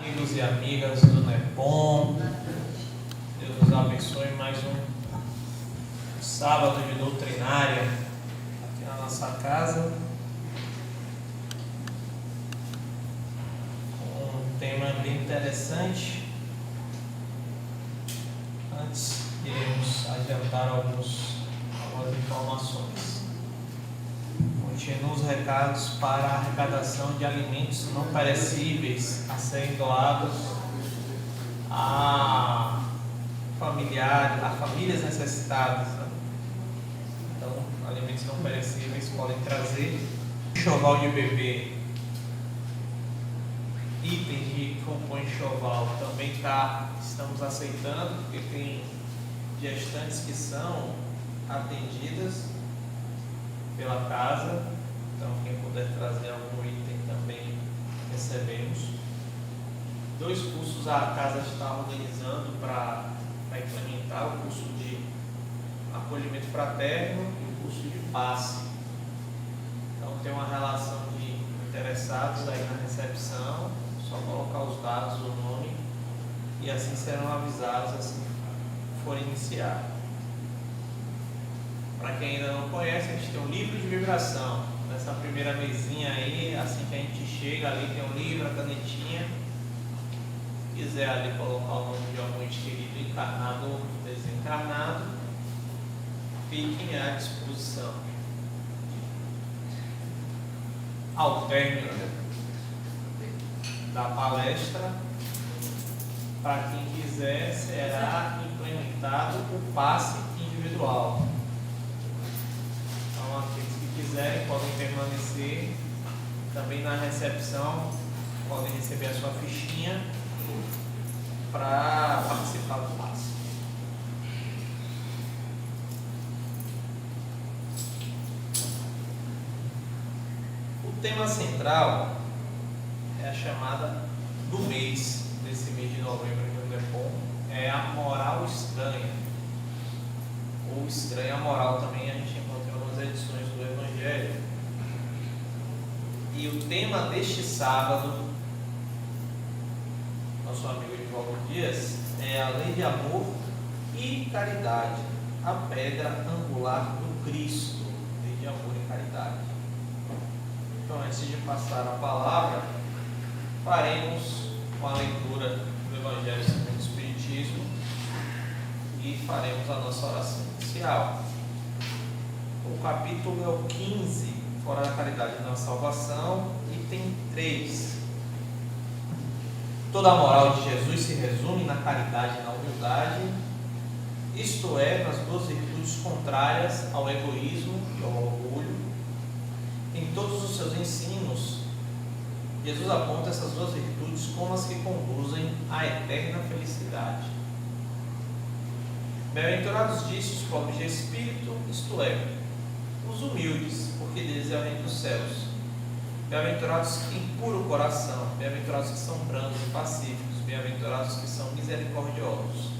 Amigos e amigas do NEPOM, Deus nos abençoe mais um sábado de doutrinária aqui na nossa casa, com um tema bem interessante. Antes, iremos adiantar algumas informações. Continuam os recados para a arrecadação de alimentos não perecíveis a serem doados a famílias necessitadas, né? Então, alimentos não perecíveis podem trazer enxoval de bebê, itens que compõem enxoval também estamos aceitando, porque tem gestantes que são atendidas pela casa, então quem puder trazer algum item também recebemos. 2 cursos a casa está organizando para implementar: o curso de acolhimento fraterno e o curso de passe. Então tem uma relação de interessados aí na recepção, só colocar os dados, o nome, e assim serão avisados assim que for iniciar. Para quem ainda não conhece, a gente tem um livro de vibração. Nessa primeira mesinha aí, assim que a gente chega ali, tem um livro, a canetinha. Se quiser ali colocar o nome de algum ente querido, encarnado ou desencarnado, fiquem à disposição. Ao término da palestra, para quem quiser, será implementado o passe individual. Então, aqueles que quiserem podem permanecer também na recepção, podem receber a sua fichinha para participar do passe. O tema central é a chamada do mês, desse mês de novembro aqui no NEPOM, é a moral estranha, ou estranha moral também. A gente encontra em algumas edições do Evangelho. E o tema deste sábado, nosso amigo Edivaldo Dias, é a lei de amor e caridade, a pedra angular do Cristo. Lei de amor e caridade. Então, antes de passar a palavra, faremos uma leitura do Evangelho segundo o Espiritismo e faremos a nossa oração inicial. O capítulo é o 15, fora da caridade na salvação, item 3. Toda a moral de Jesus se resume na caridade e na humildade, isto é, nas 2 virtudes contrárias ao egoísmo e ao orgulho. Em todos os seus ensinos, Jesus aponta essas 2 virtudes como as que conduzem à eterna felicidade. Bem-aventurados disso os pobres de espírito, isto é, os humildes, porque deles é o reino dos céus. Bem-aventurados que têm puro coração, bem-aventurados que são brandos e pacíficos, bem-aventurados que são misericordiosos.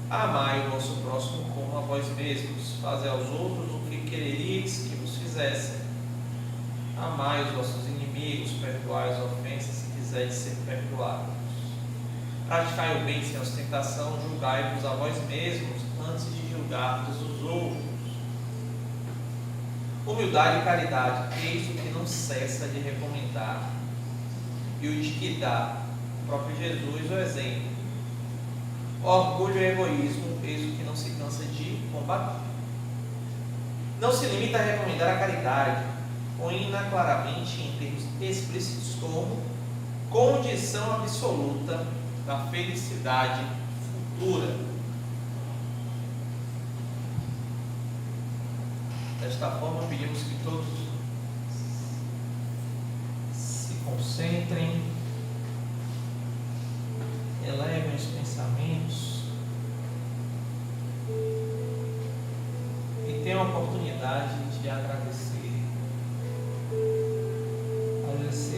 Amai o vosso próximo como a vós mesmos, fazei aos outros o que quereríeis que vos fizessem. Amai os vossos inimigos, perdoai as ofensas se quiseres ser perdoados. Praticai o bem sem ostentação, julgai-vos a vós mesmos antes de julgardes os outros. Humildade e caridade, eis o que não cessa de recomendar, e o de que dá o próprio Jesus o exemplo. Orgulho e egoísmo, eis o que não se cansa de combater. Não se limita a recomendar a caridade, põe-na claramente em termos explícitos como condição absoluta da felicidade futura. Desta forma, pedimos que todos se concentrem, elevem os pensamentos e tenham a oportunidade de agradecer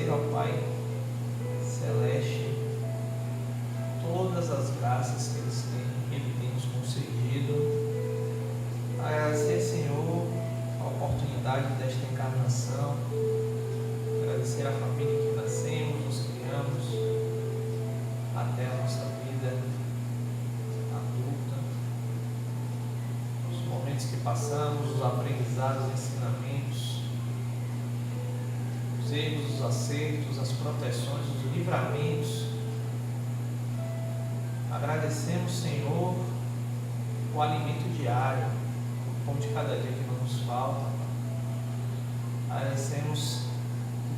ao Pai Celeste todas as graças que Ele tem nos concedido. Agradecer, Senhor, a oportunidade desta encarnação, agradecer a família que nascemos, nos criamos, passamos, os aprendizados, os ensinamentos, os erros, os acertos, as proteções, os livramentos. Agradecemos, Senhor, o alimento diário, o pão de cada dia que não nos falta. Agradecemos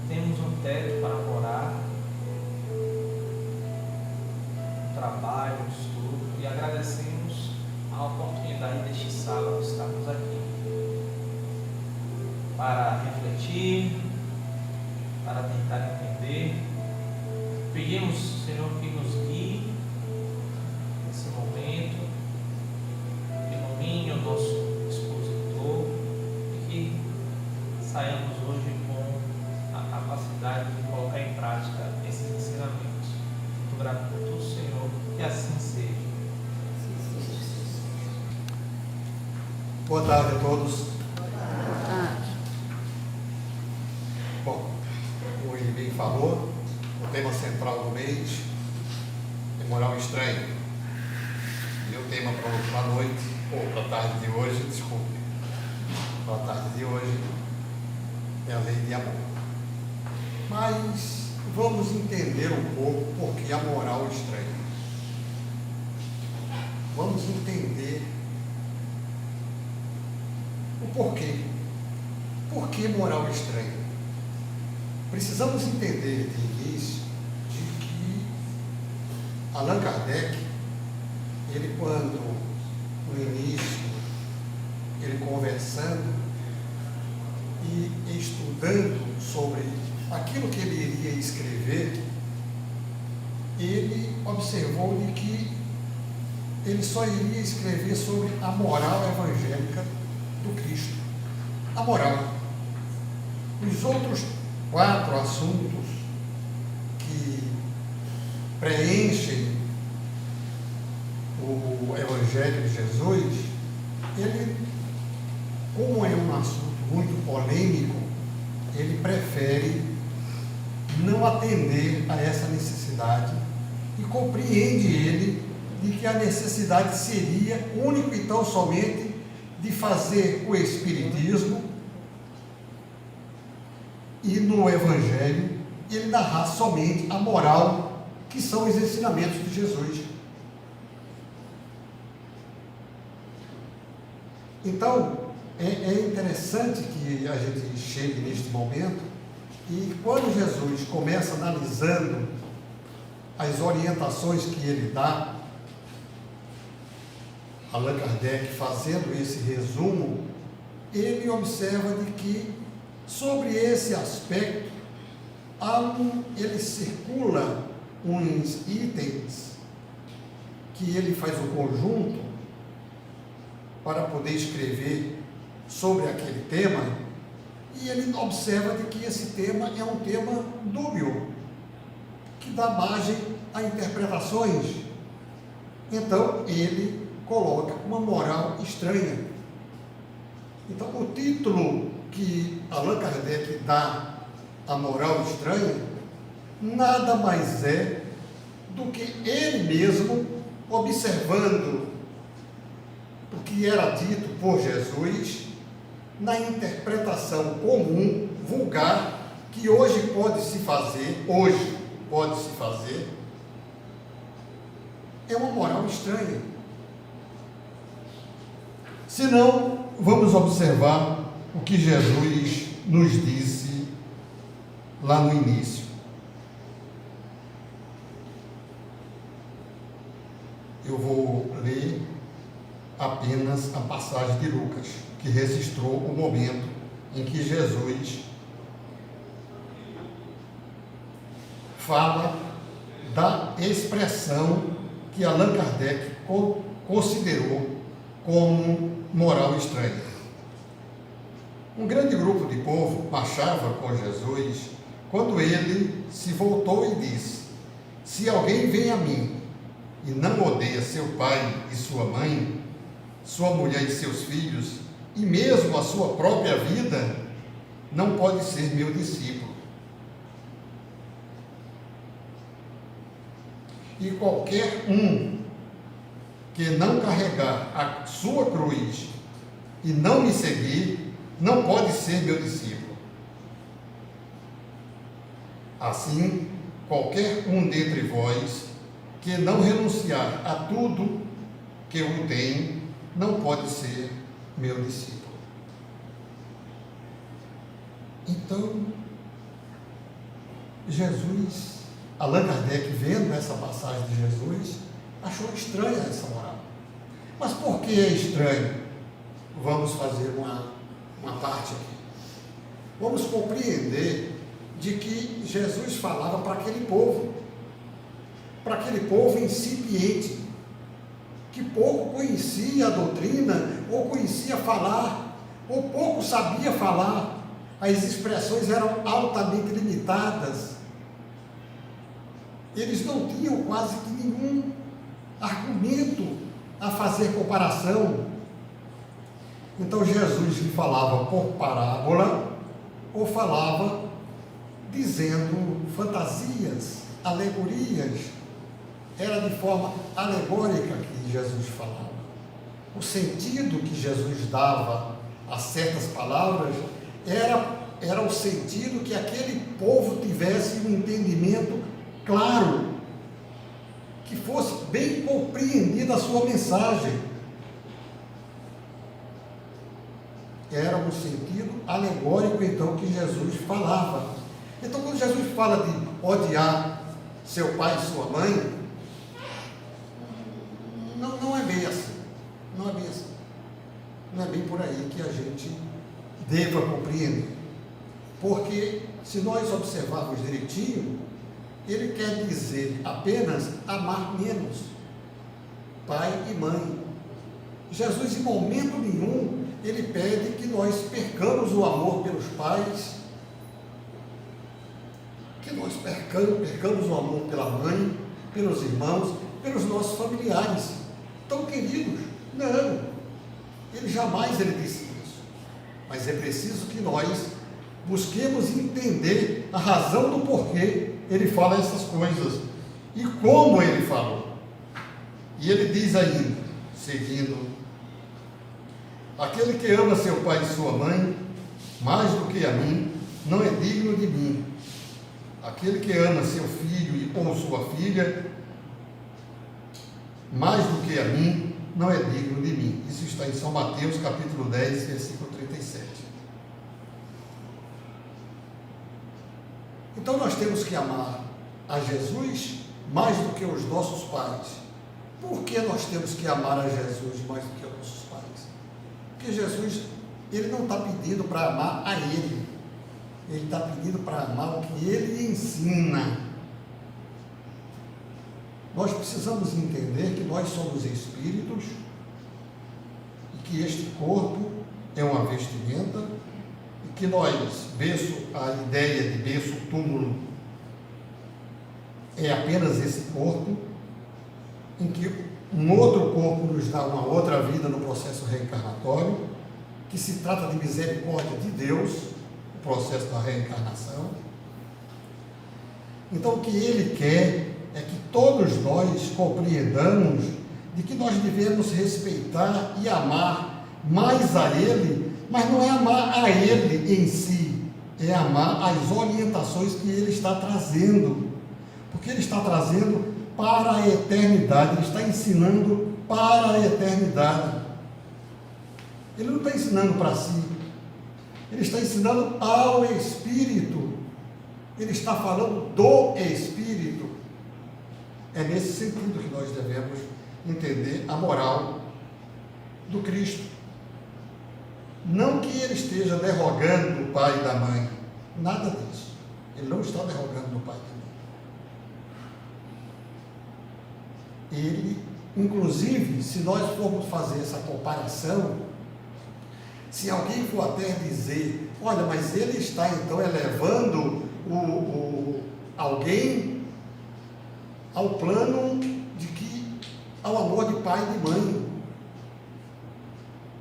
que temos um teto para morar, um trabalho, um estudo, e agradecemos a oportunidade deste sábado estarmos aqui para refletir, para tentar entender. Pedimos, Senhor, que nos guie nesse momento, ilumine o nosso expositor e que saiamos hoje com a capacidade de colocar em prática esses ensinamentos. Muito grato por tudo, Senhor, que assim seja. Boa tarde a todos. Bom, como ele bem falou, o tema central do mês é moral estranha. E o tema para a noite, ou para a tarde de hoje, desculpe, para a tarde de hoje é a lei de amor. Mas vamos entender um pouco por que a moral estranha. Vamos entender o porquê. Por que moral estranha? Precisamos entender de início de que Allan Kardec, ele quando no início, ele conversando e estudando sobre aquilo que ele iria escrever, ele observou de que ele só iria escrever sobre a moral evangélica do Cristo. A moral. Os outros 4 assuntos que preenchem o Evangelho de Jesus, ele, como é um assunto muito polêmico, ele prefere não atender a essa necessidade e compreende ele de que a necessidade seria único e tão somente de fazer o Espiritismo e no Evangelho ele narrar somente a moral, que são os ensinamentos de Jesus. Então, é interessante que a gente chegue neste momento e quando Jesus começa analisando as orientações que ele dá, Allan Kardec fazendo esse resumo, ele observa de que sobre esse aspecto ele circula uns itens que ele faz o conjunto para poder escrever sobre aquele tema, e ele observa de que esse tema é um tema dúbio, que dá margem a interpretações. Então ele coloca uma moral estranha. Então o título que Allan Kardec dá à moral estranha nada mais é do que ele mesmo observando o que era dito por Jesus na interpretação comum, vulgar, que hoje pode se fazer, é uma moral estranha. Se não, vamos observar o que Jesus nos disse lá no início. Eu vou ler apenas a passagem de Lucas, que registrou o momento em que Jesus fala da expressão que Allan Kardec considerou como moral estranha. Um grande grupo de povo marchava com Jesus quando ele se voltou e disse: se alguém vem a mim e não odeia seu pai e sua mãe, sua mulher e seus filhos, e mesmo a sua própria vida, não pode ser meu discípulo. E qualquer um que não carregar a sua cruz e não me seguir, não pode ser meu discípulo. Assim, qualquer um dentre vós que não renunciar a tudo que eu tenho, não pode ser meu discípulo. Então, Jesus, Allan Kardec, vendo essa passagem de Jesus, achou estranha essa moral. Mas por que é estranho? Vamos fazer uma parte aqui. Vamos compreender de que Jesus falava para aquele povo incipiente, que pouco conhecia a doutrina, ou conhecia falar, ou pouco sabia falar. As expressões eram altamente limitadas. Eles não tinham quase que nenhum argumento a fazer comparação. Então Jesus lhe falava por parábola, ou falava dizendo fantasias, alegorias. Era de forma alegórica que Jesus falava. O sentido que Jesus dava a certas palavras era o sentido que aquele povo tivesse um entendimento claro, que fosse bem compreendida a sua mensagem. Era um sentido alegórico, então, que Jesus falava. Então, quando Jesus fala de odiar seu pai e sua mãe, não é bem assim. Não é bem assim. Não é bem por aí que a gente deva compreender. Porque, se nós observarmos direitinho, ele quer dizer apenas amar menos pai e mãe. Jesus, em momento nenhum, ele pede que nós percamos o amor pelos pais, que nós percamos o amor pela mãe, pelos irmãos, pelos nossos familiares tão queridos. Não, ele disse isso. Mas é preciso que nós busquemos entender a razão do porquê ele fala essas coisas e como ele falou. E ele diz ainda, seguindo: aquele que ama seu pai e sua mãe mais do que a mim, não é digno de mim. Aquele que ama seu filho ou sua filha mais do que a mim, não é digno de mim. Isso está em São Mateus, capítulo 10, versículo 37. Então nós temos que amar a Jesus mais do que os nossos pais. Por que nós temos que amar a Jesus mais do que os nossos pais? Porque Jesus, ele não está pedindo para amar a ele. Ele está pedindo para amar o que ele ensina. Nós precisamos entender que nós somos espíritos e que este corpo é uma vestimenta e que nós, a ideia de berço, túmulo, é apenas esse corpo, em que um outro corpo nos dá uma outra vida no processo reencarnatório, que se trata de misericórdia de Deus, o processo da reencarnação. Então, o que ele quer é que todos nós compreendamos de que nós devemos respeitar e amar mais a ele, mas não é amar a ele em si, é amar as orientações que ele está trazendo, porque ele está trazendo para a eternidade, ele está ensinando para a eternidade. Ele não está ensinando para si, ele está ensinando ao Espírito, ele está falando do Espírito. É nesse sentido que nós devemos entender a moral do Cristo. Não que ele esteja derrogando do pai e da mãe, nada disso. Ele não está derrogando do pai e da mãe. Ele, inclusive, se nós formos fazer essa comparação, se alguém for até dizer, olha, mas ele está então elevando alguém ao plano de que, ao amor de pai e de mãe.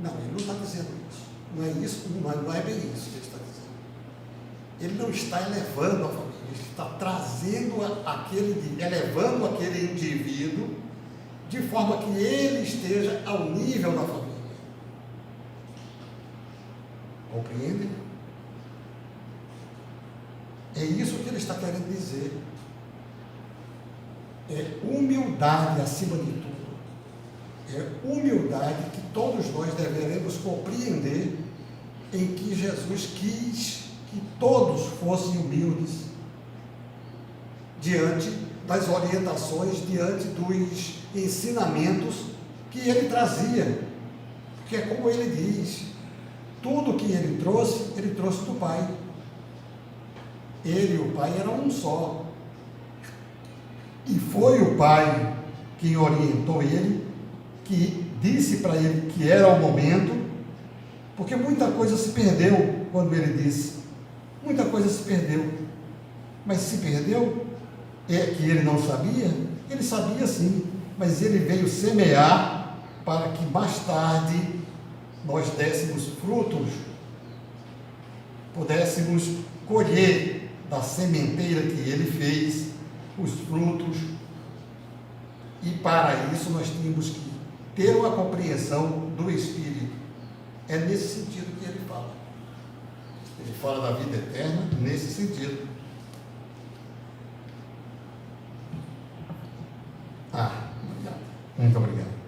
Não, ele não está dizendo isso. Não é isso, não é bem isso que ele está dizendo. Ele não está elevando a família, ele está trazendo elevando aquele indivíduo de forma que ele esteja ao nível da família. Compreende? É isso que ele está querendo dizer. É humildade acima de tudo. É humildade que todos nós deveremos compreender, em que Jesus quis que todos fossem humildes diante das orientações, diante dos ensinamentos que ele trazia. Porque é como ele diz, tudo que ele trouxe do Pai. Ele e o Pai eram um só. E foi o Pai quem orientou ele, que disse para ele que era o momento, porque muita coisa se perdeu quando ele disse. Muita coisa se perdeu. Mas se perdeu, é que ele não sabia? Ele sabia sim, mas ele veio semear para que mais tarde nós dessemos frutos, pudéssemos colher da sementeira que ele fez os frutos. E para isso nós tínhamos que ter uma compreensão do Espírito. É nesse sentido que ele fala. Ele fala da vida eterna nesse sentido. Obrigado. Muito obrigado.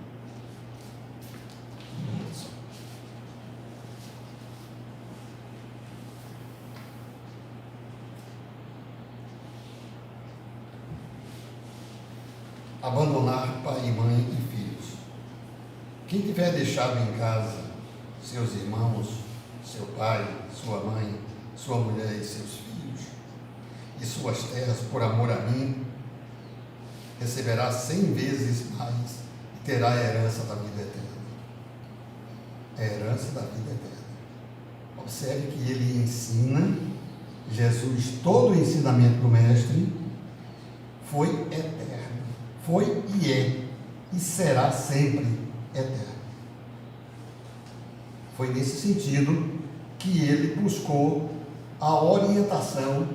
Abandonar pai e mãe e filhos. Quem tiver deixado em casa seus irmãos, seu pai, sua mãe, sua mulher e seus filhos, e suas terras por amor a mim, receberá 100 vezes mais e terá a herança da vida eterna. A herança da vida eterna. Observe que ele ensina, Jesus, todo o ensinamento do Mestre foi eterno, foi e é, e será sempre eterno. Foi nesse sentido que ele buscou a orientação,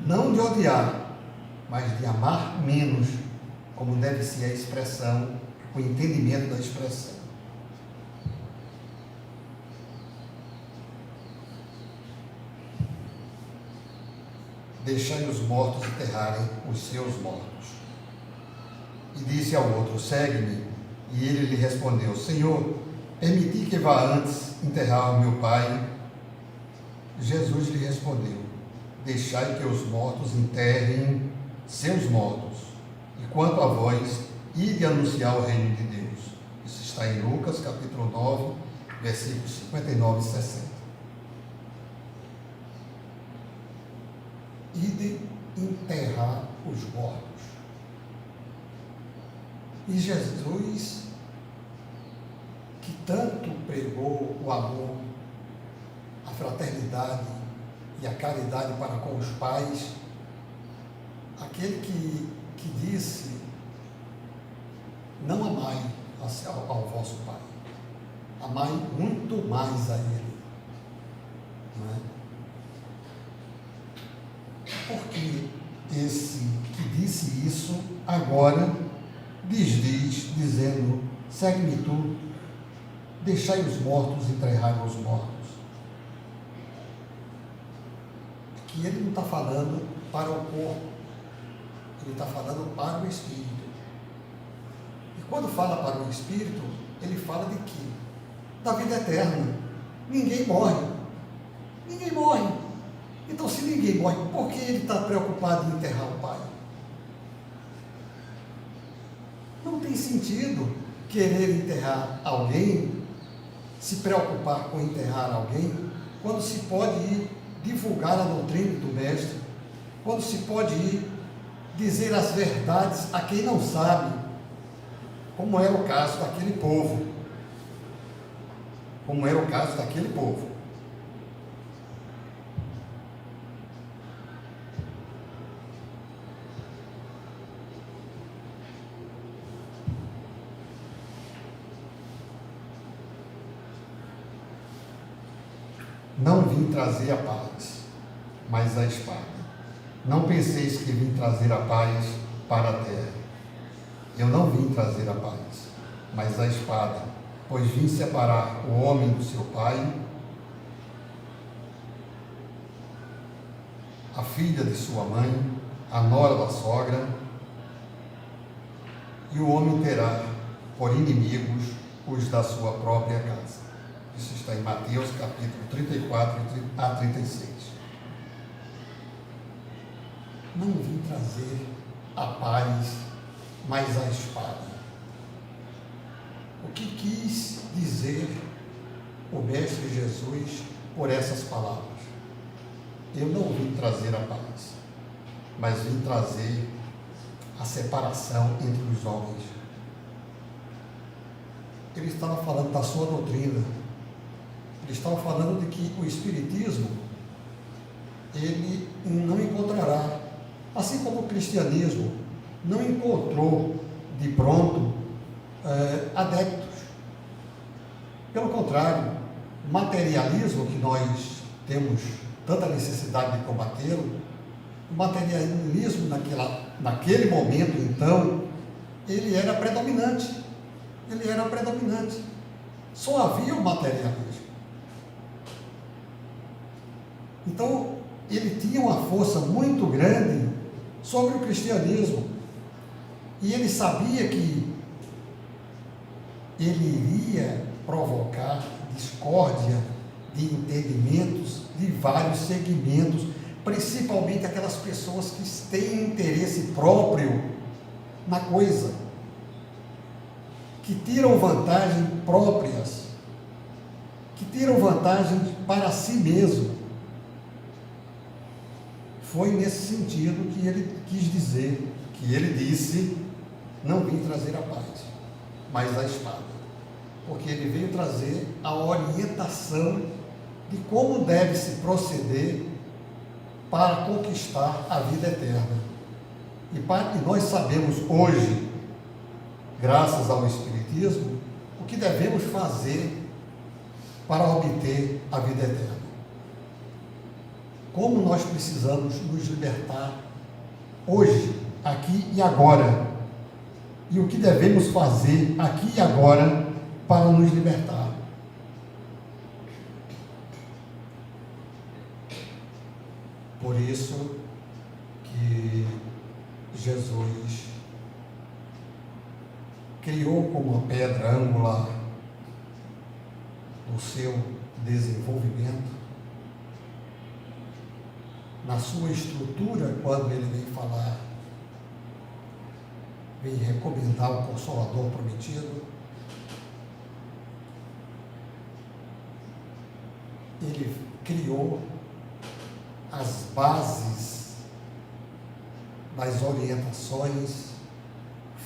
não de odiar, mas de amar menos, como deve ser a expressão, o entendimento da expressão. Deixai os mortos enterrarem os seus mortos. E disse ao outro, segue-me. E ele lhe respondeu, Senhor, permiti que vá antes enterrar o meu pai. Jesus lhe respondeu, deixai que os mortos enterrem seus mortos, e quanto a vós, ide anunciar o reino de Deus. Isso está em Lucas, capítulo 9, versículos 59 e 60. Ide enterrar os mortos. E Jesus, que tanto pregou o amor, a fraternidade e a caridade para com os pais, aquele que disse, não amai ao vosso pai, amai muito mais a ele. Não é? Porque esse que disse isso, agora desdiz, dizendo, segue-me tu, deixai os mortos enterrarem os mortos. Que ele não está falando para o corpo, ele está falando para o Espírito. E quando fala para o Espírito, ele fala de quê? Da vida eterna. Ninguém morre. Ninguém morre. Então, se ninguém morre, por que ele está preocupado em enterrar o pai? Não tem sentido querer enterrar alguém, se preocupar com enterrar alguém, quando se pode ir divulgar a doutrina do Mestre, quando se pode ir dizer as verdades a quem não sabe, como era o caso daquele povo. Como era o caso daquele povo. Não vim trazer a paz, mas a espada. Não penseis que vim trazer a paz para a terra. Eu não vim trazer a paz, mas a espada, pois vim separar o homem do seu pai, a filha de sua mãe, a nora da sogra, e o homem terá por inimigos os da sua própria casa. Isso está em Mateus capítulo 34 a 36. Não vim trazer a paz, mas a espada. O que quis dizer o Mestre Jesus por essas palavras? Eu não vim trazer a paz, mas vim trazer a separação entre os homens. Ele estava falando da sua doutrina. Ele estava falando de que o Espiritismo, ele não encontrará, assim como o cristianismo não encontrou de pronto adeptos. Pelo contrário, o materialismo que nós temos tanta necessidade de combatê-lo, o materialismo naquele momento, então, ele era predominante. Ele era predominante. Só havia o materialismo. Então, ele tinha uma força muito grande sobre o cristianismo. E ele sabia que ele iria provocar discórdia de entendimentos de vários segmentos, principalmente aquelas pessoas que têm interesse próprio na coisa, que tiram vantagens próprias, que tiram vantagem para si mesmo. Foi nesse sentido que ele quis dizer, que ele disse, não vim trazer a paz, mas a espada. Porque ele veio trazer a orientação de como deve se proceder para conquistar a vida eterna. E nós sabemos hoje, graças ao Espiritismo, o que devemos fazer para obter a vida eterna. Como nós precisamos nos libertar hoje, aqui e agora. E o que devemos fazer aqui e agora para nos libertar. Por isso que Jesus criou como uma pedra angular o seu desenvolvimento, na sua estrutura, quando ele vem falar, vem recomendar o Consolador prometido, ele criou as bases das orientações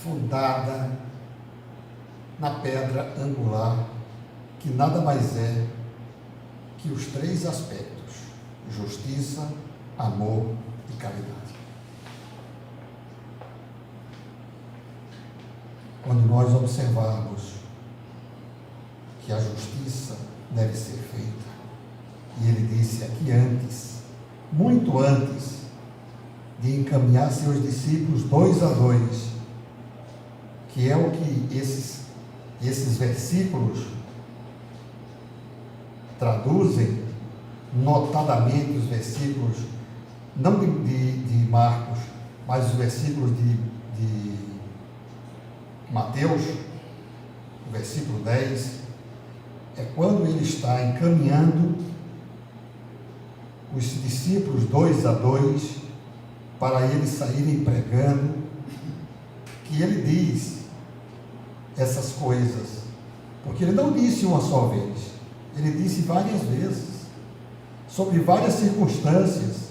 fundada na pedra angular, que nada mais é que os três aspectos: justiça, amor e caridade. Quando nós observarmos que a justiça deve ser feita, e ele disse aqui antes, muito antes de encaminhar seus discípulos 2 a 2, que é o que esses versículos traduzem, notadamente os versículos, não de Marcos, mas os versículos de Mateus, o versículo 10, é quando ele está encaminhando os discípulos 2 a 2 para eles saírem pregando, que ele diz essas coisas, porque ele não disse uma só vez, ele disse várias vezes, sobre várias circunstâncias,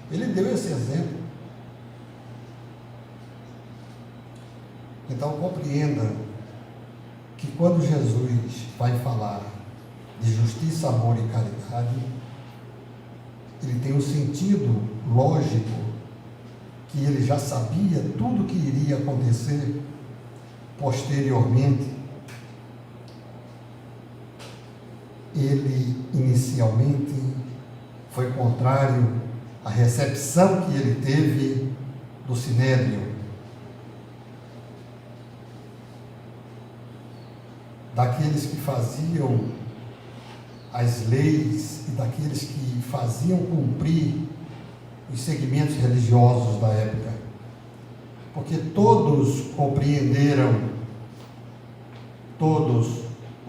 ele deu esse exemplo. Então compreenda que quando Jesus vai falar de justiça, amor e caridade, ele tem um sentido lógico, que ele já sabia tudo que iria acontecer posteriormente. Ele inicialmente foi contrário à recepção que ele teve do Sinédrio, daqueles que faziam as leis e daqueles que faziam cumprir os segmentos religiosos da época, porque todos compreenderam, todos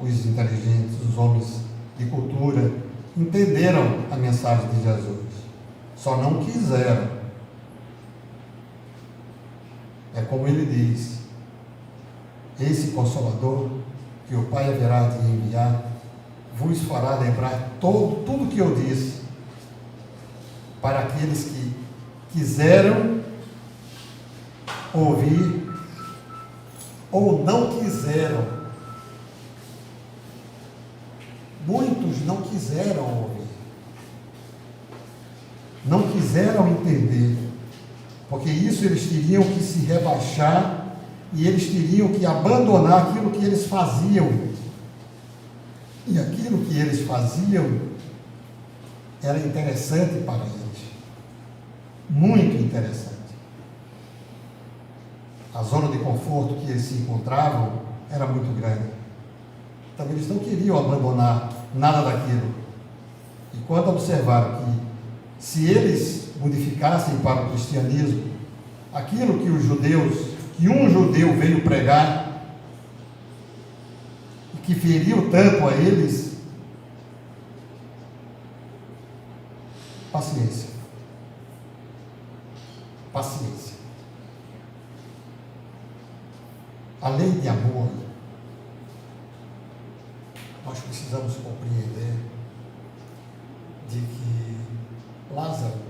os inteligentes, os homens de cultura, entenderam a mensagem de Jesus, só não quiseram. É como ele diz: esse Consolador que o Pai haverá de enviar vos fará lembrar tudo que eu disse, para aqueles que quiseram ouvir ou não quiseram. Muitos não quiseram ouvir, não quiseram entender, porque isso eles teriam que se rebaixar e eles teriam que abandonar aquilo que eles faziam. E aquilo que eles faziam era interessante para eles, muito interessante. A zona de conforto que eles se encontravam era muito grande. Então eles não queriam abandonar nada daquilo. E quando observaram que, se eles modificassem para o cristianismo aquilo que um judeu veio pregar, e que feriu tanto a eles, paciência. Paciência. A lei de amor, nós precisamos compreender de que Lázaro,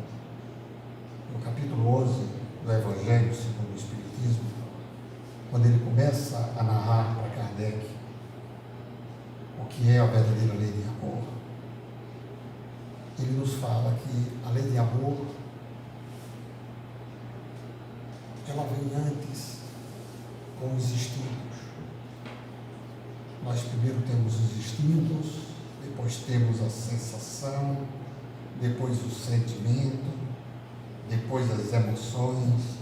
no capítulo 11 do Evangelho segundo o Espiritismo, quando ele começa a narrar para Kardec o que é a verdadeira lei de amor, ele nos fala que a lei de amor, ela vem antes com os instintos. Nós primeiro temos os instintos, depois temos a sensação, depois o sentimento, depois as emoções,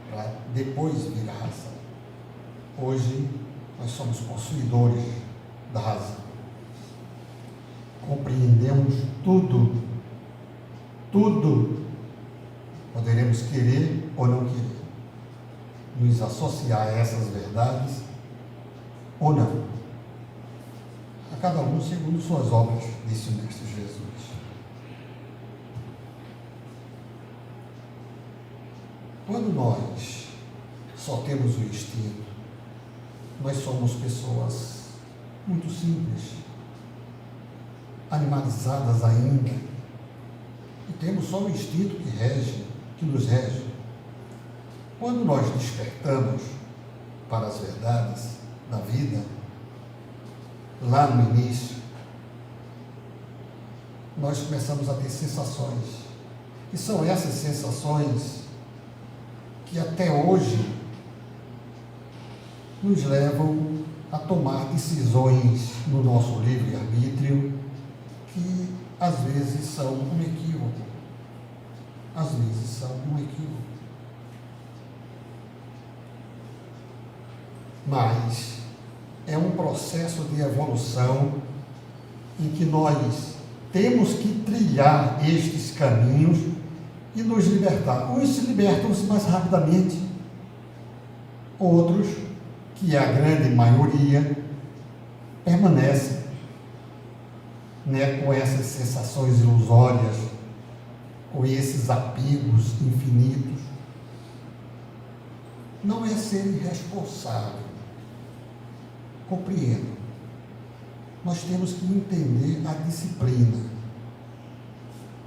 para depois vir a razão. Hoje nós somos possuidores da razão. Compreendemos tudo. Poderemos querer ou não querer nos associar a essas verdades ou não. A cada um segundo suas obras, disse o Mestre Jesus. Quando nós só temos o instinto, nós somos pessoas muito simples, animalizadas ainda, e temos só o instinto que nos rege. Quando nós despertamos para as verdades da vida, lá no início, nós começamos a ter sensações, e são essas sensações que até hoje nos levam a tomar decisões no nosso livre-arbítrio que às vezes são um equívoco. Às vezes são um equívoco. Mas é um processo de evolução em que nós temos que trilhar estes caminhos e nos libertar. Uns se libertam mais rapidamente, outros, que é a grande maioria, permanecem, com essas sensações ilusórias, com esses apegos infinitos. Não é ser irresponsável. Compreendo. Nós temos que entender a disciplina.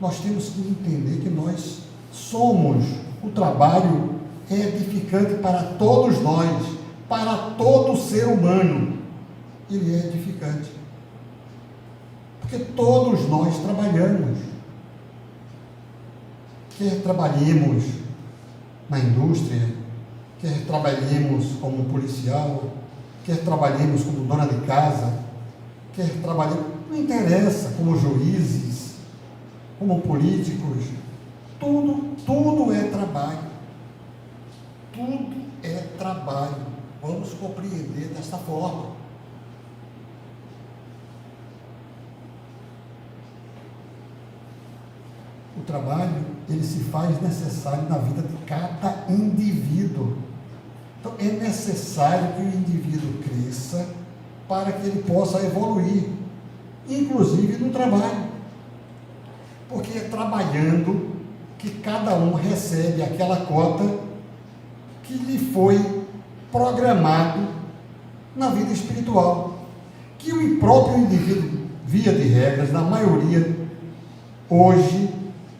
Nós temos que entender que nós somos, o trabalho é edificante para todos nós, para todo ser humano. Ele é edificante. Porque todos nós trabalhamos. Quer trabalhemos na indústria, quer trabalhemos como policial, quer trabalhemos como dona de casa, quer trabalhemos, não interessa, como juízes, como políticos, tudo é trabalho. Tudo é trabalho. Vamos compreender desta forma. O trabalho, ele se faz necessário na vida de cada indivíduo. Então, é necessário que o indivíduo cresça para que ele possa evoluir, inclusive no trabalho. Porque é trabalhando que cada um recebe aquela cota que lhe foi programado na vida espiritual. Que o próprio indivíduo, via de regras, na maioria, hoje,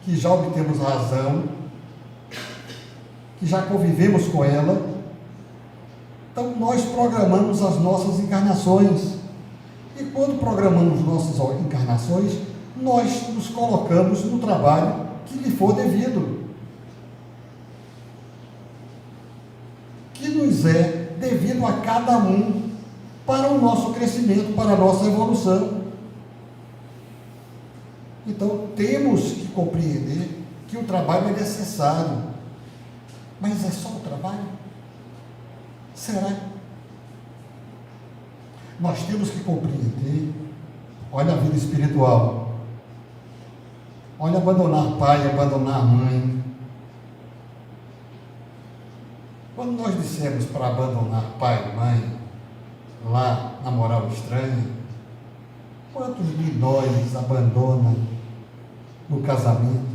que já obtemos razão, que já convivemos com ela, então nós programamos as nossas encarnações. E quando programamos nossas encarnações, nós nos colocamos no trabalho que lhe for devido, que nos é devido a cada um, para o nosso crescimento, para a nossa evolução. Então temos que compreender que o trabalho é necessário. Mas é só o trabalho? Será? Nós temos que compreender, olha a vida espiritual, olha abandonar pai, abandonar mãe. Quando nós dissemos para abandonar pai e mãe, lá na moral estranha, quantos de nós abandonam no casamento?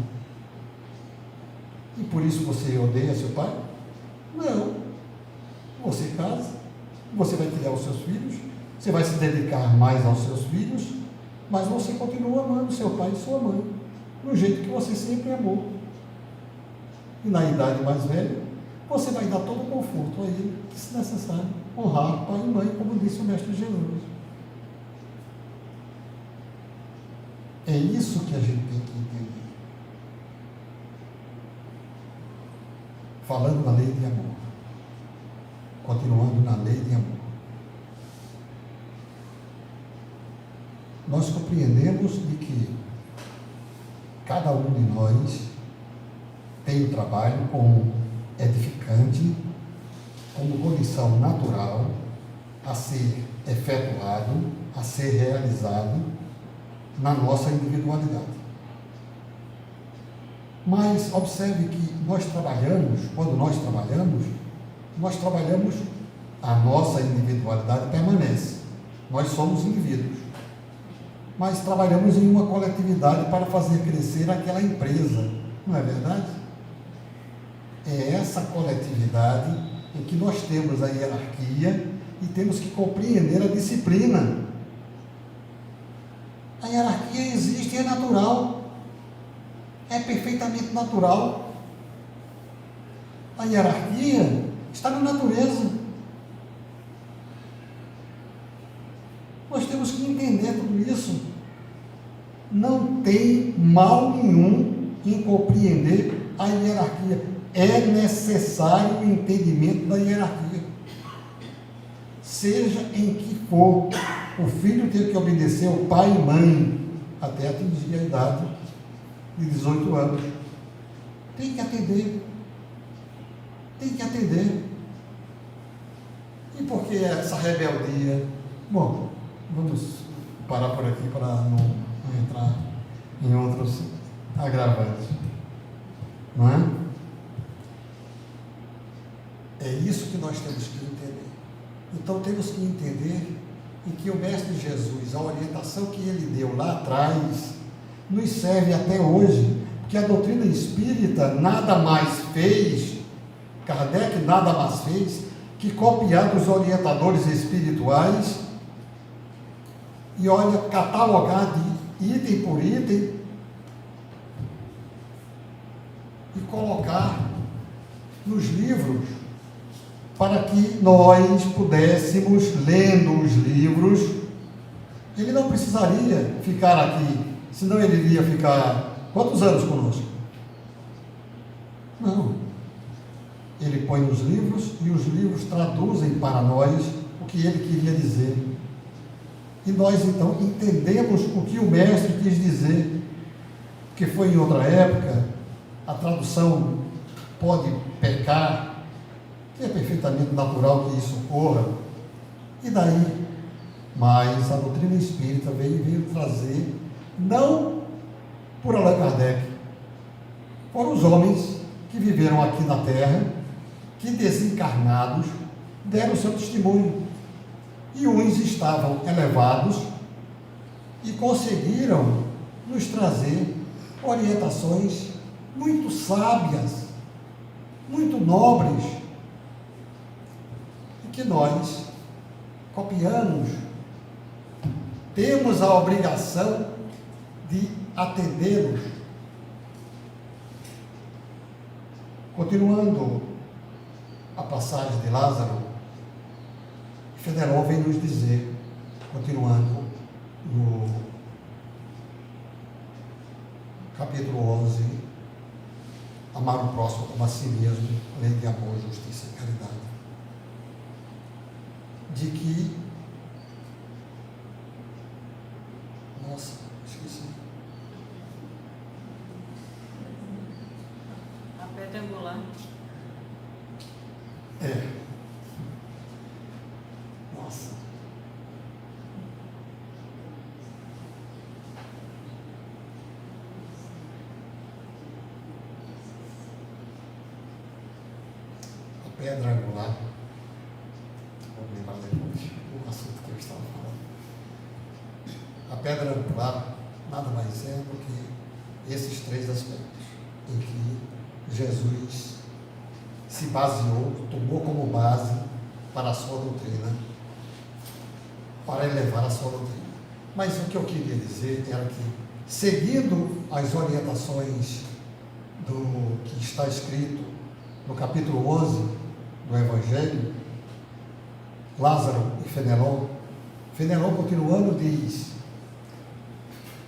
E por isso você odeia seu pai? Não. Você casa, você vai criar os seus filhos, você vai se dedicar mais aos seus filhos, mas você continua amando seu pai e sua mãe, do jeito que você sempre amou. E na idade mais velha, você vai dar todo o conforto a ele, que se necessário, honrar pai e mãe, como disse o Mestre Jesus. É isso que a gente tem que entender. Falando na lei de amor. Continuando na lei de amor. Nós compreendemos de que cada um de nós tem o trabalho como edificante, como condição natural a ser efetuado, a ser realizado na nossa individualidade. Mas observe que nós trabalhamos, quando nós trabalhamos, a nossa individualidade permanece. Nós somos indivíduos. Mas trabalhamos em uma coletividade para fazer crescer aquela empresa. Não é verdade? É essa coletividade em que nós temos a hierarquia e temos que compreender a disciplina. A hierarquia existe e é natural. É perfeitamente natural. A hierarquia está na natureza. Nós temos que entender tudo isso. Não tem mal nenhum em compreender a hierarquia. É necessário o entendimento da hierarquia. Seja em que for, o filho tem que obedecer ao pai e mãe até atingir a idade de 18 anos. Tem que atender. Tem que atender. E por que essa rebeldia? Bom, vamos parar por aqui para não entrar em outros agravantes. Não é? É isso que nós temos que entender. Então temos que entender em que o Mestre Jesus, a orientação que ele deu lá atrás, nos serve até hoje, porque a doutrina espírita nada mais fez, Kardec nada mais fez, que copiar dos orientadores espirituais e olha, catalogar de item por item e colocar nos livros para que nós pudéssemos, lendo os livros, ele não precisaria ficar aqui, senão ele iria ficar quantos anos conosco? Não. Ele põe nos livros e os livros traduzem para nós o que ele queria dizer. E nós então entendemos o que o mestre quis dizer, que foi em outra época, a tradução pode pecar, que é perfeitamente natural que isso ocorra. E daí? Mas a doutrina espírita veio trazer, não por Allan Kardec, foram os homens que viveram aqui na terra, que desencarnados deram seu testemunho. E uns estavam elevados e conseguiram nos trazer orientações muito sábias, muito nobres, e que nós copiamos, temos a obrigação de atendê-los. Continuando a passagem de Lázaro, Fenelon vem nos dizer, continuando no capítulo 11, amar o próximo como a si mesmo, lei de amor, justiça e caridade, de que, nossa, esqueci, A pedra angular. Nossa. A pedra angular, vou lembrar depois o assunto que eu estava falando. A pedra angular nada mais é do que esses três aspectos em que Jesus se baseou, tomou como base para a sua doutrina, para elevar a sua doutrina. Mas o que eu queria dizer era que, seguindo as orientações do que está escrito no capítulo 11 do Evangelho, Lázaro e Fenelon, Fenelon continuando diz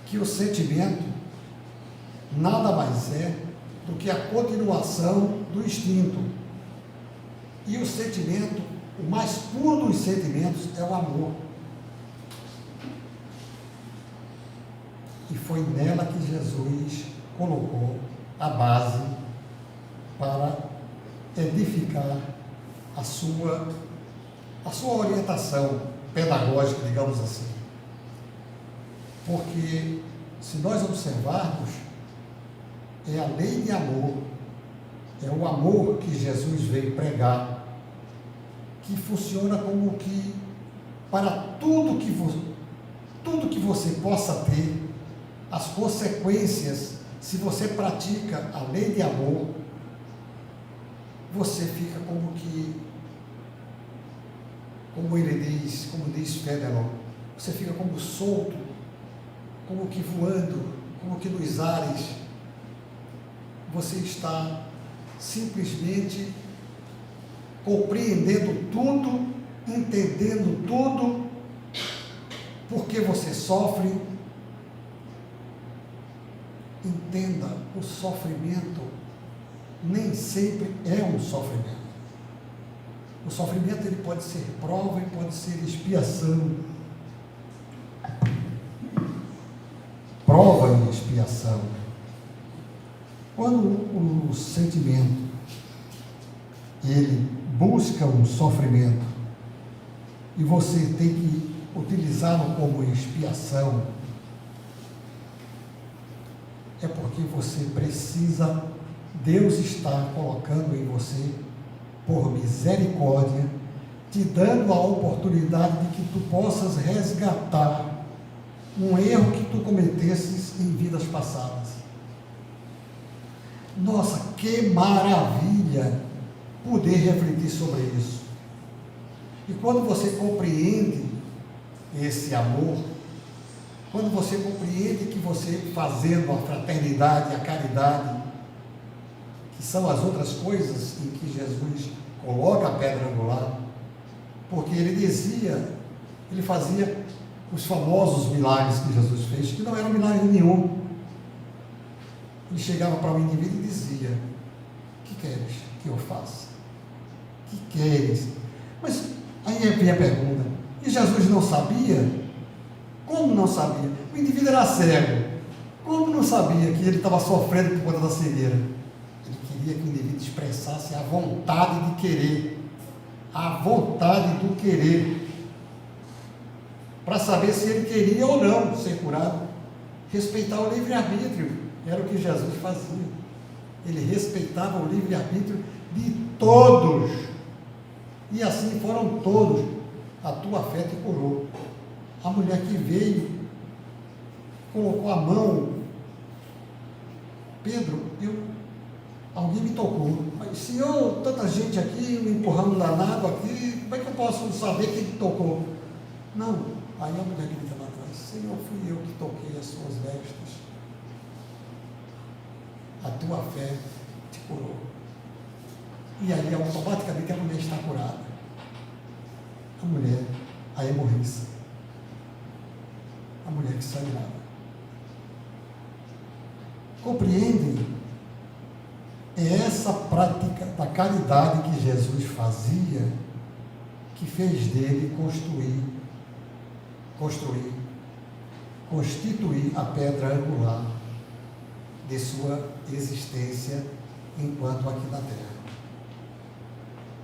que o sentimento nada mais é do que a continuação do instinto. E o sentimento, o mais puro dos sentimentos é o amor. E foi nela que Jesus colocou a base para edificar a sua orientação pedagógica, digamos assim. Porque, se nós observarmos, é a lei de amor, é o amor que Jesus veio pregar, que funciona como que para tudo que você possa ter, as consequências, se você pratica a lei de amor, você fica como diz Fenelon, você fica como solto, como que voando, como que nos ares. Você está simplesmente compreendendo tudo, entendendo tudo, porque você sofre. Entenda, o sofrimento nem sempre é um sofrimento. O sofrimento ele pode ser prova e pode ser expiação. Prova e expiação. Quando o sentimento ele busca um sofrimento e você tem que utilizá-lo como expiação, é porque você precisa, Deus está colocando em você, por misericórdia, te dando a oportunidade de que tu possas resgatar um erro que tu cometesses em vidas passadas. Nossa, que maravilha poder refletir sobre isso. E quando você compreende esse amor, quando você compreende que você, fazendo a fraternidade, a caridade, que são as outras coisas em que Jesus coloca a pedra angular, porque ele fazia os famosos milagres que Jesus fez, que não eram milagre nenhum. Ele chegava para o indivíduo e dizia: o que queres que eu faça? O que queres? Mas aí vem a pergunta: e Jesus não sabia? Como não sabia? O indivíduo era cego. Como não sabia que ele estava sofrendo por conta da cegueira? Ele queria que o indivíduo expressasse a vontade de querer, a vontade do querer, para saber se ele queria ou não ser curado. Respeitar o livre-arbítrio era o que Jesus fazia. Ele respeitava o livre-arbítrio de todos. E assim foram todos. A tua fé te curou. A mulher que veio, colocou a mão. Pedro, alguém me tocou. Mas, Senhor, tanta gente aqui, me empurrando na água aqui, como é que eu posso saber quem me tocou? Não. Aí a mulher grita lá atrás, Senhor, fui eu que toquei as suas vestes. A tua fé te curou. E aí, automaticamente, a mulher está curada. A mulher, a hemorroíça. A mulher que sangrava. Compreendem? É essa prática da caridade que Jesus fazia que fez dele constituir a pedra angular de sua existência enquanto aqui na Terra.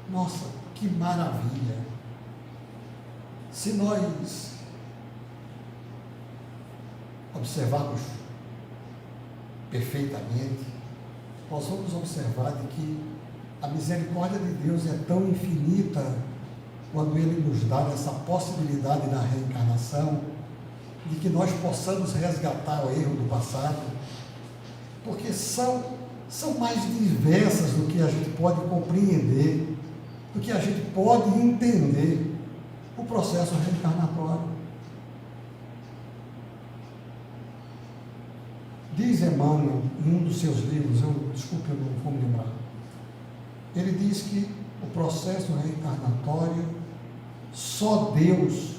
Nossa, que maravilha! Se nós observarmos perfeitamente, nós vamos observar de que a misericórdia de Deus é tão infinita quando Ele nos dá essa possibilidade da reencarnação, de que nós possamos resgatar o erro do passado, porque são mais diversas do que a gente pode compreender, do que a gente pode entender o processo reencarnatório. Diz Emmanuel, em um dos seus livros, desculpe, eu não vou me lembrar, ele diz que o processo reencarnatório, só Deus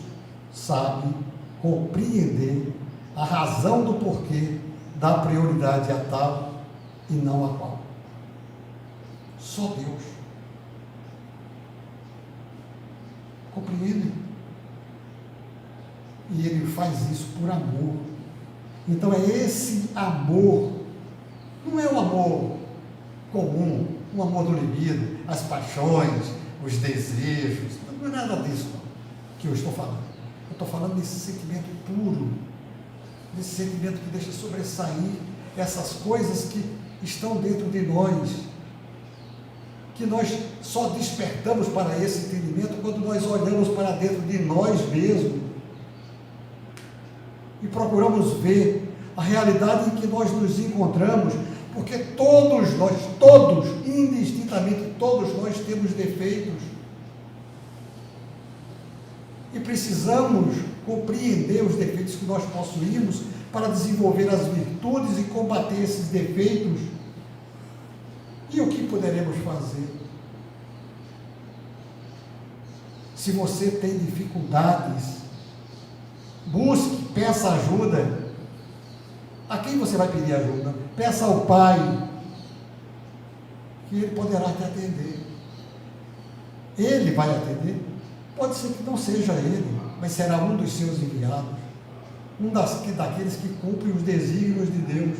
sabe compreender a razão do porquê dar prioridade a tal e não a qual. Só Deus. Compreende? E Ele faz isso por amor. Então é esse amor, não é um amor comum, um amor do libido, as paixões, os desejos, não é nada disso que eu estou falando. Eu estou falando desse sentimento puro, desse sentimento que deixa sobressair essas coisas que estão dentro de nós, que nós só despertamos para esse entendimento quando nós olhamos para dentro de nós mesmos e procuramos ver a realidade em que nós nos encontramos, porque todos nós, indistintamente, todos nós temos defeitos e precisamos compreender os defeitos que nós possuímos para desenvolver as virtudes e combater esses defeitos. E o que poderemos fazer? Se você tem dificuldades, busque, peça ajuda. A quem você vai pedir ajuda? Peça ao Pai, que Ele poderá te atender. Ele vai atender? Pode ser que não seja Ele, mas será um dos seus enviados, daqueles que cumprem os desígnios de Deus,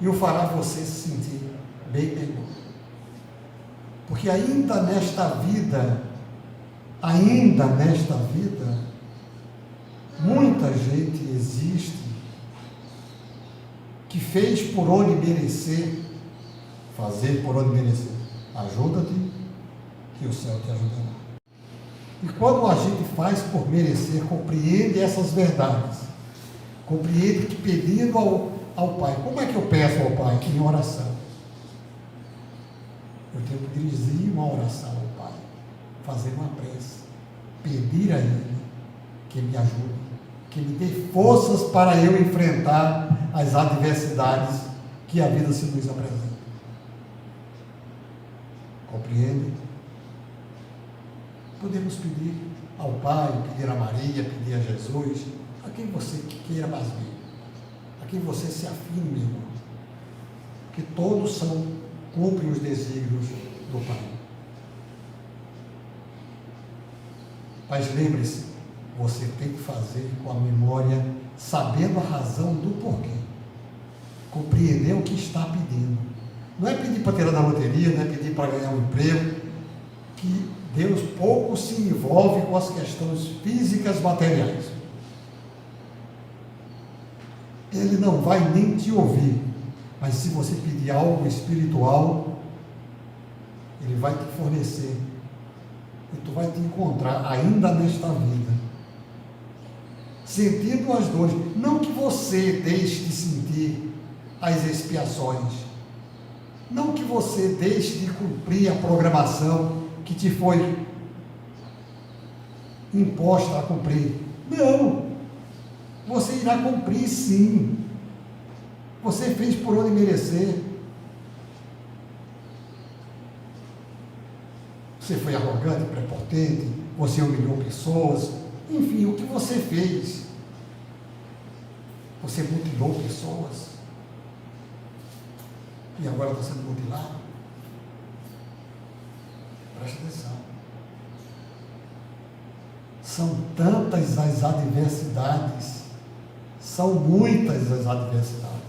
e o fará você se sentir bem melhor. Porque ainda nesta vida, muita gente existe que fez por onde merecer, fazer por onde merecer. Ajuda-te, que o céu te ajudará. E quando a gente faz por merecer, compreende essas verdades, compreende que pedindo ao Pai, como é que eu peço ao Pai? Em oração. Eu tenho que dirigir uma oração ao Pai, fazer uma prece, pedir a Ele que me ajude, que me dê forças para eu enfrentar as adversidades que a vida se nos apresenta. Compreende? Podemos pedir ao Pai, pedir a Maria, pedir a Jesus, a quem você queira mais ver, a quem você se afine, meu irmão, que todos cumprem os desígnios do Pai. Mas lembre-se, você tem que fazer com a memória, sabendo a razão do porquê, compreender o que está pedindo. Não é pedir para tirar da loteria, não é pedir para ganhar um emprego, que Deus pouco se envolve com as questões físicas materiais. Ele não vai nem te ouvir. Mas se você pedir algo espiritual, Ele vai te fornecer. E tu vai te encontrar ainda nesta vida, sentindo as dores. Não que você deixe de sentir as expiações. Não que você deixe de cumprir a programação que te foi imposta a cumprir. Não. Você irá cumprir, sim. Você fez por onde merecer. Você foi arrogante, prepotente, você humilhou pessoas, enfim, o que você fez? Você mutilou pessoas e agora está sendo mutilado. Preste atenção. São tantas as adversidades, são muitas as adversidades,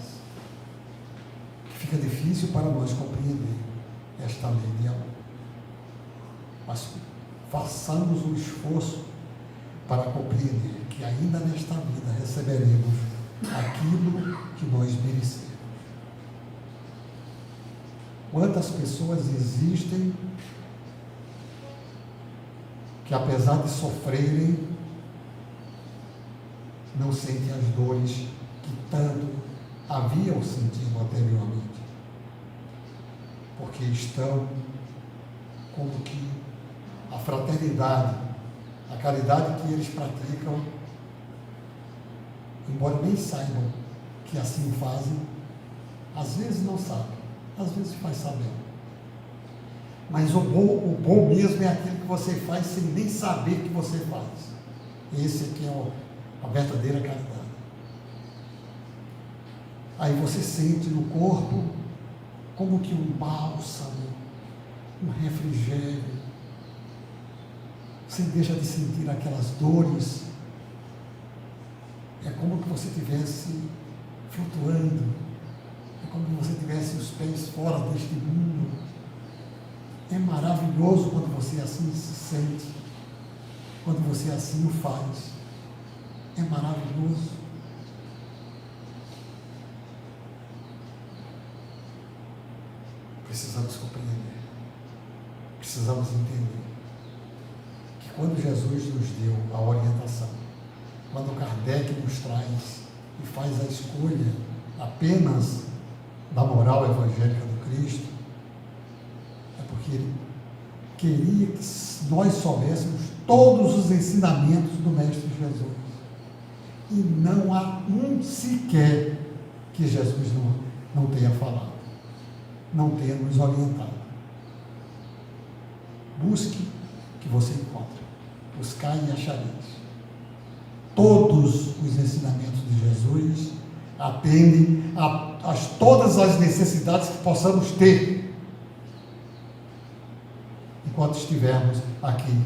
que fica difícil para nós compreender esta lei de amor. Mas façamos um esforço para compreender que ainda nesta vida receberemos aquilo que nós merecemos. Quantas pessoas existem que, apesar de sofrerem, não sentem as dores que tanto haviam sentido anteriormente, porque estão como que a fraternidade, a caridade que eles praticam, embora nem saibam que assim fazem, às vezes não sabem, às vezes faz sabendo. Mas o bom mesmo é aquilo que você faz sem nem saber que você faz. Esse aqui é a verdadeira caridade. Aí você sente no corpo como que um bálsamo, um refrigério. Você deixa de sentir aquelas dores. É como que você estivesse flutuando. É como que você tivesse os pés fora deste mundo. É maravilhoso quando você assim se sente, quando você assim o faz. É maravilhoso. Precisamos compreender, precisamos entender que quando Jesus nos deu a orientação, quando Kardec nos traz e faz a escolha apenas da moral evangélica do Cristo, é porque Ele queria que nós soubéssemos todos os ensinamentos do Mestre Jesus. E não há um sequer que Jesus não tenha falado, não tenha nos orientado. Busque que você encontre. Buscai e achareis. Todos os ensinamentos de Jesus atendem a todas as necessidades que possamos ter enquanto estivermos aqui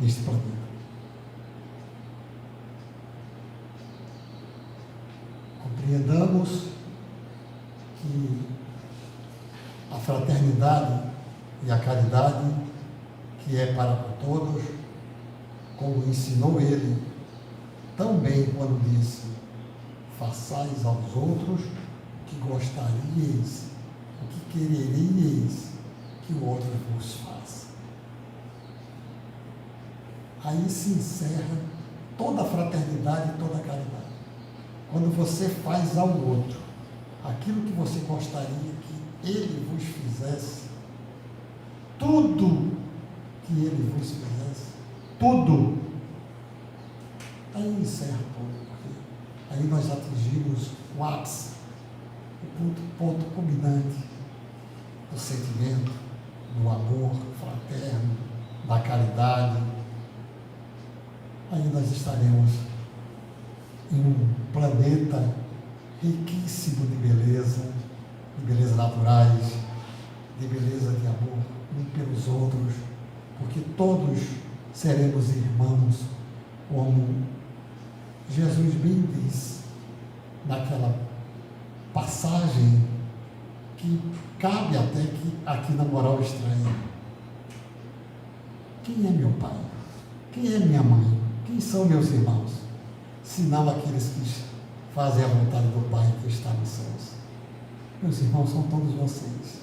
neste planeta. Compreendamos que a fraternidade e a caridade, que é para com todos, como ensinou ele, tão bem quando disse: façais aos outros o que gostaríeis, o que quereríeis que o outro vos faça. Aí se encerra toda a fraternidade e toda a caridade. Quando você faz ao outro aquilo que você gostaria que ele vos fizesse, tudo que ele vos fizesse, tudo, aí encerra tudo, porque aí nós atingimos o ápice, o ponto culminante do sentimento, do amor fraterno, da caridade. Aí nós estaremos em um planeta riquíssimo de beleza naturais, de beleza de amor, um pelos outros, porque todos seremos irmãos, como Jesus bem diz naquela passagem que cabe até aqui na moral estranha. Quem é meu pai? Quem é minha mãe? Quem são meus irmãos? Senão aqueles que fazem a vontade do Pai que está nos céus. Meus irmãos são todos vocês.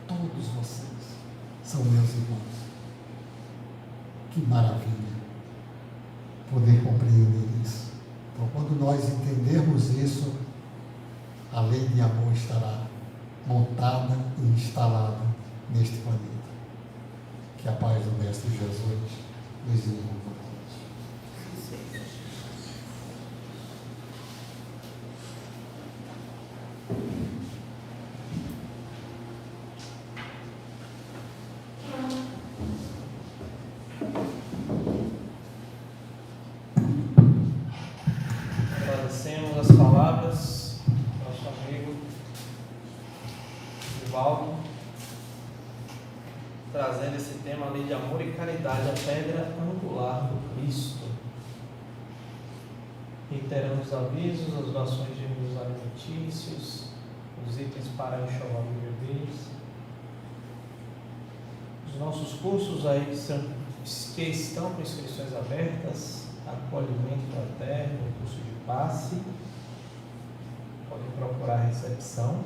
Todos vocês são meus irmãos. Que maravilha poder compreender isso. Então, quando nós entendermos isso, a lei de amor estará montada e instalada neste planeta. Que a paz do Mestre Jesus nos envolva a todos. Agradecemos as palavras do nosso amigo Divaldo, trazendo esse tema, a lei de amor e caridade, a pedra angular do Cristo. Reiterando os avisos, as doações de livros alimentícios, os itens para enxoval de bebês. Os nossos cursos aí que estão com inscrições abertas: acolhimento fraterno, curso de passe, podem procurar a recepção.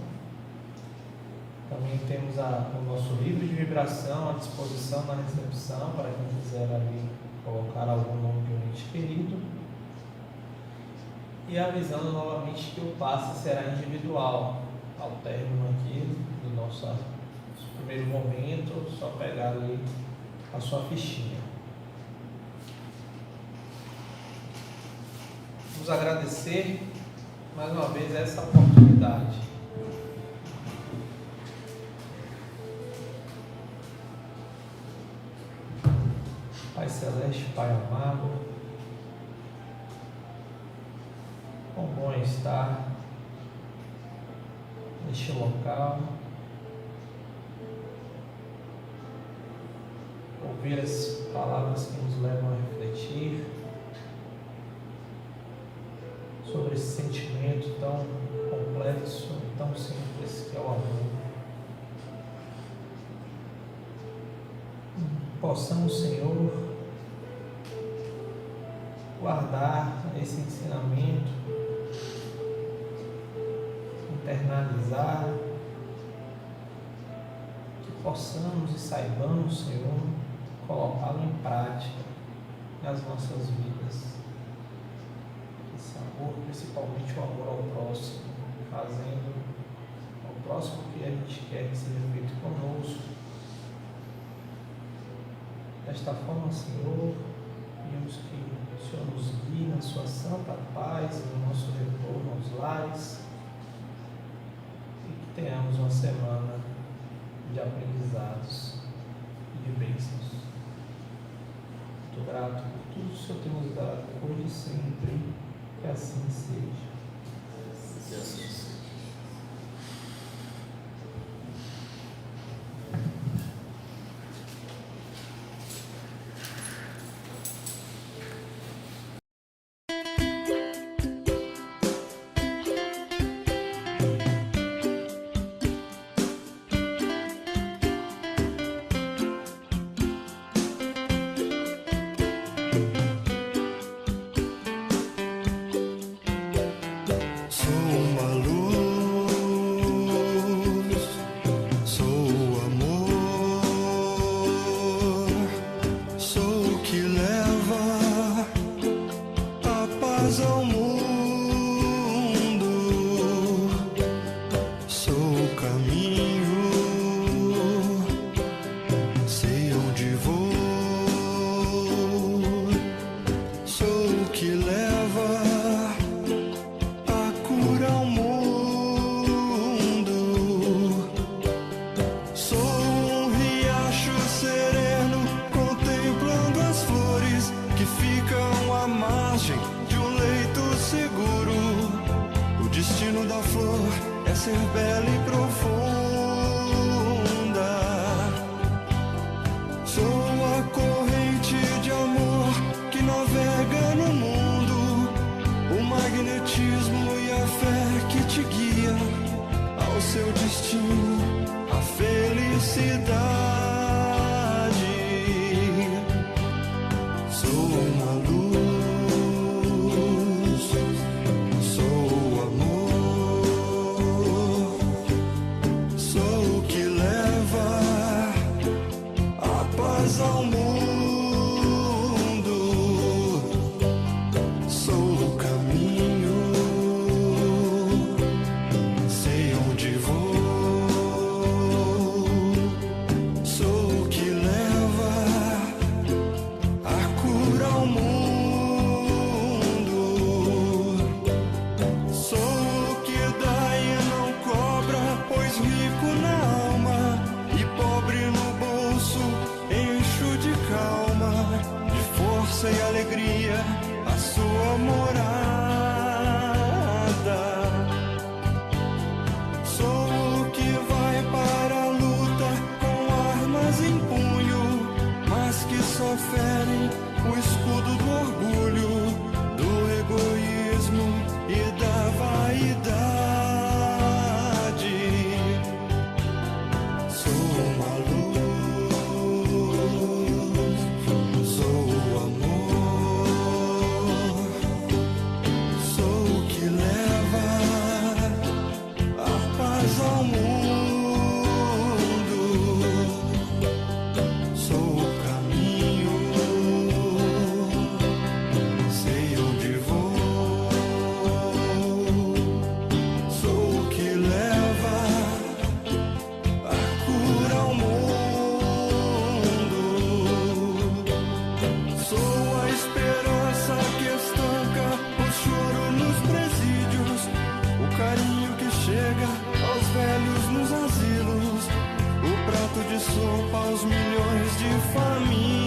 Também temos o nosso livro de vibração à disposição na recepção, para quem quiser ali colocar algum nome de um ente querido. E avisando novamente que o passe será individual, ao término aqui do nosso primeiro momento, só pegar ali a sua fichinha. Vamos agradecer mais uma vez essa oportunidade. Pai Celeste, Pai amado, quão bom é estar neste local, ouvir as palavras que nos levam a refletir sobre esse sentimento tão complexo e tão simples que é o amor. Possamos, Senhor, guardar esse ensinamento, internalizar, que possamos e saibamos, Senhor, colocá-lo em prática nas nossas vidas. Esse amor, principalmente o amor ao próximo, fazendo ao próximo o que a gente quer que seja feito conosco. Desta forma, Senhor, pedimos que o Senhor nos guie na sua santa paz e no nosso retorno aos lares, e que tenhamos uma semana de aprendizados e de bênçãos. Muito grato por tudo que o Senhor tem nos dado hoje e sempre, que assim seja. Que assim seja. Ser bela e profunda, sou a corrente de amor que navega no mundo, o magnetismo e a fé que te guia ao seu destino, a felicidade. Sou uma luz, sou amor. força e alegria a sua morada. Sou o que vai para a luta com armas em punho, mas que só ferem o escudo do orgulho, do egoísmo e da vaidade. Sou uma luz, sou o amor, sou o que leva a paz ao mundo, sou o caminho, sei onde vou, sou o que leva a cura ao mundo, sou a esperança que estanca o choro nos presídios, o carinho que chega aos velhos nos asilos, o prato de sopa aos milhões de famintos.